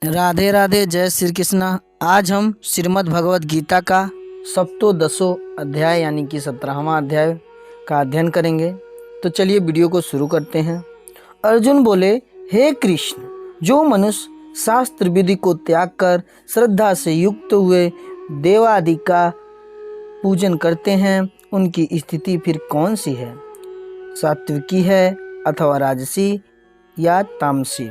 राधे राधे, जय श्री कृष्णा। आज हम श्रीमद् भगवत गीता का सप्तोदशो अध्याय यानी कि 17वां अध्याय का अध्ययन करेंगे। तो चलिए वीडियो को शुरू करते हैं। अर्जुन बोले, हे कृष्ण, जो मनुष्य शास्त्र विधि को त्याग कर श्रद्धा से युक्त हुए देवादि का पूजन करते हैं, उनकी स्थिति फिर कौन सी है? सात्विकी है अथवा राजसी या तामसी?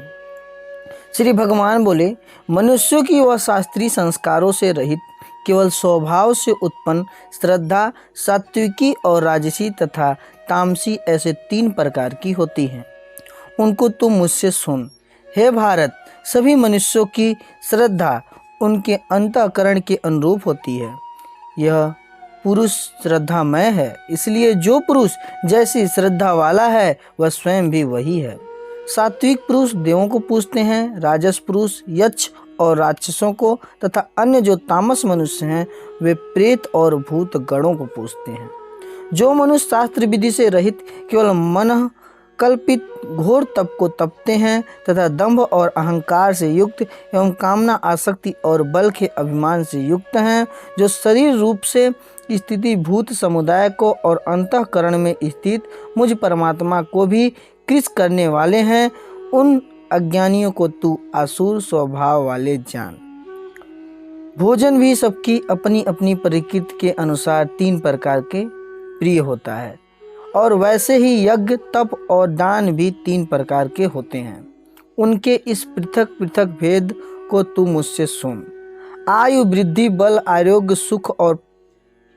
श्री भगवान बोले, मनुष्यों की वह शास्त्रीय संस्कारों से रहित केवल स्वभाव से उत्पन्न श्रद्धा सात्विकी और राजसी तथा तामसी ऐसे 3 प्रकार की होती हैं। उनको तुम मुझसे सुन। हे भारत, सभी मनुष्यों की श्रद्धा उनके अंतःकरण के अनुरूप होती है। यह पुरुष श्रद्धामय है, इसलिए जो पुरुष जैसी श्रद्धा वाला है वह स्वयं भी वही है। सात्विक पुरुष देवों को पूजते हैं, राजस पुरुष यक्ष और राक्षसों को तथा अन्य जो तामस मनुष्य हैं वे प्रेत और भूत गणों को पूजते हैं। जो मनुष्य शास्त्र विधि से रहित केवल मन कल्पित घोर तप को तपते हैं तथा दंभ और अहंकार से युक्त एवं कामना आसक्ति और बल के अभिमान से युक्त हैं, जो शरीर रूप से स्थिति भूत समुदाय को और अंतःकरण में स्थित मुझ परमात्मा को भी कृष करने वाले हैं, उन अज्ञानियों को तू आसुर स्वभाव वाले जान। भोजन भी सबकी अपनी अपनी प्रकृति के अनुसार 3 प्रकार के प्रिय होता है, और वैसे ही यज्ञ तप और दान भी 3 प्रकार के होते हैं। उनके इस पृथक पृथक भेद को तू मुझसे सुन। आयु वृद्धि बल आरोग्य सुख और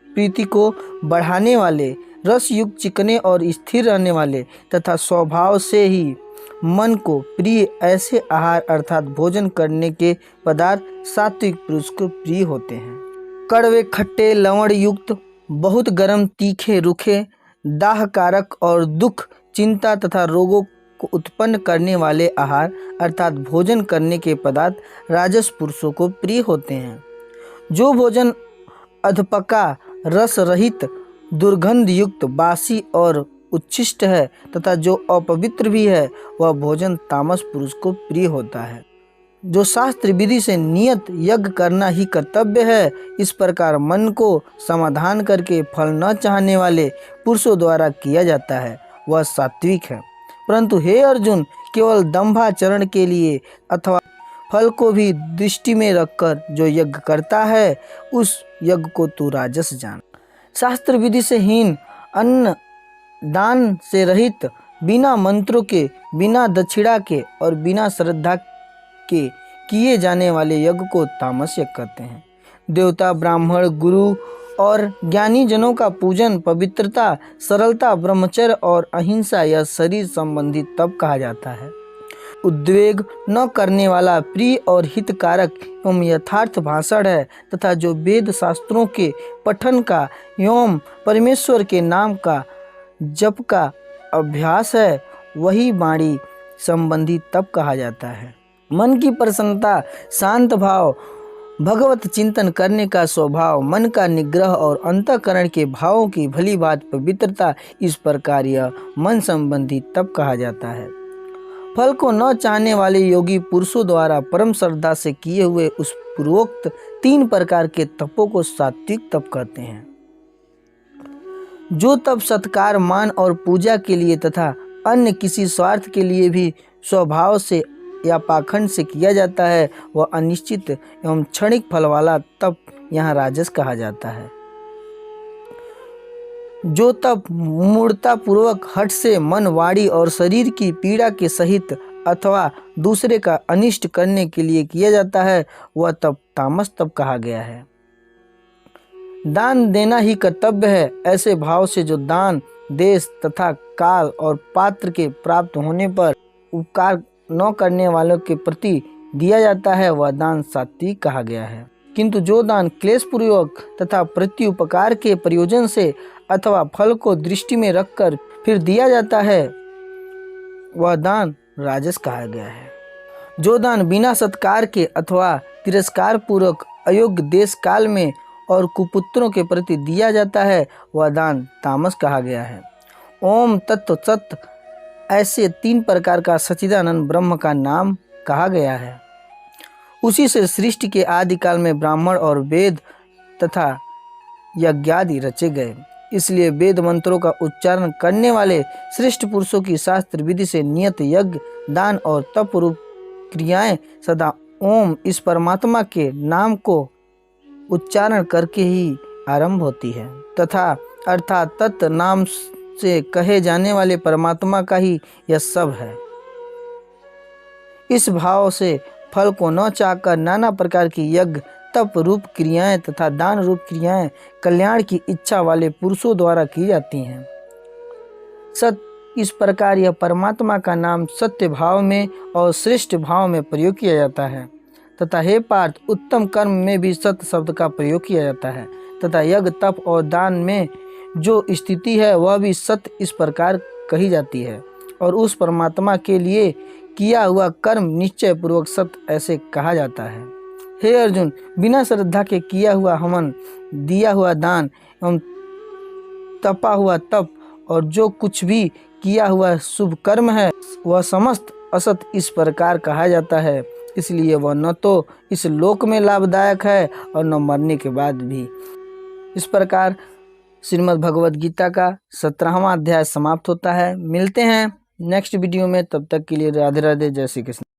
प्रीति को बढ़ाने वाले, रस युक्त चिकने और स्थिर रहने वाले तथा स्वभाव से ही मन को प्रिय ऐसे आहार अर्थात भोजन करने के पदार्थ सात्विक पुरुष को प्रिय होते हैं। कड़वे खट्टे लवण युक्त, बहुत गर्म तीखे रूखे, दाहकारक और दुख चिंता तथा रोगों को उत्पन्न करने वाले आहार अर्थात भोजन करने के पदार्थ राजस पुरुषों को प्रिय होते हैं। जो भोजन अधपका रस रहित दुर्गंध युक्त बासी और उच्छिष्ट है तथा जो अपवित्र भी है वह भोजन तामस पुरुष को प्रिय होता है। जो शास्त्र विधि से नियत यज्ञ करना ही कर्तव्य है, इस प्रकार मन को समाधान करके फल न चाहने वाले पुरुषों द्वारा किया जाता है, वह सात्विक है। परंतु हे अर्जुन, केवल दंभाचरण के लिए अथवा फल को भी दृष्टि में रखकर जो यज्ञ करता है, उस यज्ञ को तू राजस जान। शास्त्र विधि से हीन, अन्न दान से रहित, बिना मंत्रों के, बिना दक्षिणा के और बिना श्रद्धा के किए जाने वाले यज्ञ को तामस यज्ञ कहते हैं। देवता ब्राह्मण गुरु और ज्ञानी जनों का पूजन पवित्रता सरलता ब्रह्मचर्य और अहिंसा या शरीर संबंधी तप कहा जाता है। उद्वेग न करने वाला प्रिय और हितकारक एवं यथार्थ भाषण है तथा जो वेद शास्त्रों के पठन का एवं परमेश्वर के नाम का जप का अभ्यास है, वही वाणी संबंधी तप कहा जाता है। मन की प्रसन्नता, शांत भाव, भगवत चिंतन करने का स्वभाव, मन का निग्रह और अंतःकरण के भावों की भली बात पवित्रता, इस प्रकार यह मन संबंधी तप कहा जाता है। फल को न चाहने वाले योगी पुरुषों द्वारा परम श्रद्धा से किए हुए उस पूर्वोक्त 3 प्रकार के तपों को सात्विक तप कहते हैं। जो तप सत्कार मान और पूजा के लिए तथा अन्य किसी स्वार्थ के लिए भी स्वभाव से या पाखंड से किया जाता है, वह अनिश्चित एवं क्षणिक फल वाला तप यहाँ राजस कहा जाता है। जो तप मूढ़ता पूर्वक हठ से मन वाणी और शरीर की पीड़ा के सहित अथवा दूसरे का अनिष्ट करने के लिए किया जाता है, वह तप तामस तप कहा गया है। दान देना ही कर्तव्य है, ऐसे भाव से जो दान देश तथा काल और पात्र के प्राप्त होने पर उपकार न करने वालों के प्रति दिया जाता है, वह दान सात्विक कहा गया है। किंतु जो दान क्लेश पूर्वक तथा प्रत्युपकार के प्रयोजन से अथवा फल को दृष्टि में रखकर फिर दिया जाता है, वह दान राजस कहा गया है। जो दान बिना सत्कार के अथवा तिरस्कार पूर्वक अयोग्य देश काल में और कुपुत्रों के प्रति दिया जाता है, वह दान तामस कहा गया है। ओम तत्व सत ऐसे 3 प्रकार का सच्चिदानंद ब्रह्म का नाम कहा गया है। उसी से सृष्टि के आदिकाल में ब्राह्मण और वेद तथा यज्ञादि रचे गए। इसलिए वेद मंत्रों का उच्चारण करने वाले श्रेष्ठ पुरुषों की शास्त्र विधि से नियत यज्ञ, दान और तप रूप क्रियाएं सदा ओम इस परमात्मा के नाम को उच्चारण करके ही आरंभ होती है तथा अर्थात तत् नाम से कहे जाने वाले परमात्मा का ही यह सब है। इस भाव से फल को न चाहकर नाना प्रकार की यज्ञ, तप रूप क्रियाएं तथा दान रूप क्रियाएं कल्याण की इच्छा वाले पुरुषों द्वारा की जाती हैं। इस प्रकार यह परमात्मा का नाम सत्य भाव में और श्रेष्ठ भाव में प्रयोग किया जाता है तथा हे पार्थ, उत्तम कर्म में भी सत्य शब्द का प्रयोग किया जाता है तथा यज्ञ, तप और दान में जो स्थिति है वह भी सत्य इस प्रकार कही जाती है और उस परमात्मा के लिए किया हुआ कर्म निश्चय पूर्वक सत्य ऐसे कहा जाता है। हे अर्जुन, बिना श्रद्धा के किया हुआ हवन, दिया हुआ दान एवं तपा हुआ तप और जो कुछ भी किया हुआ शुभ कर्म है वह समस्त असत इस प्रकार कहा जाता है। इसलिए वह न तो इस लोक में लाभदायक है और न मरने के बाद भी। इस प्रकार श्रीमद् भगवद गीता का 17वां अध्याय समाप्त होता है। मिलते हैं नेक्स्ट वीडियो में, तब तक के लिए राधे राधे, जय श्री कृष्ण।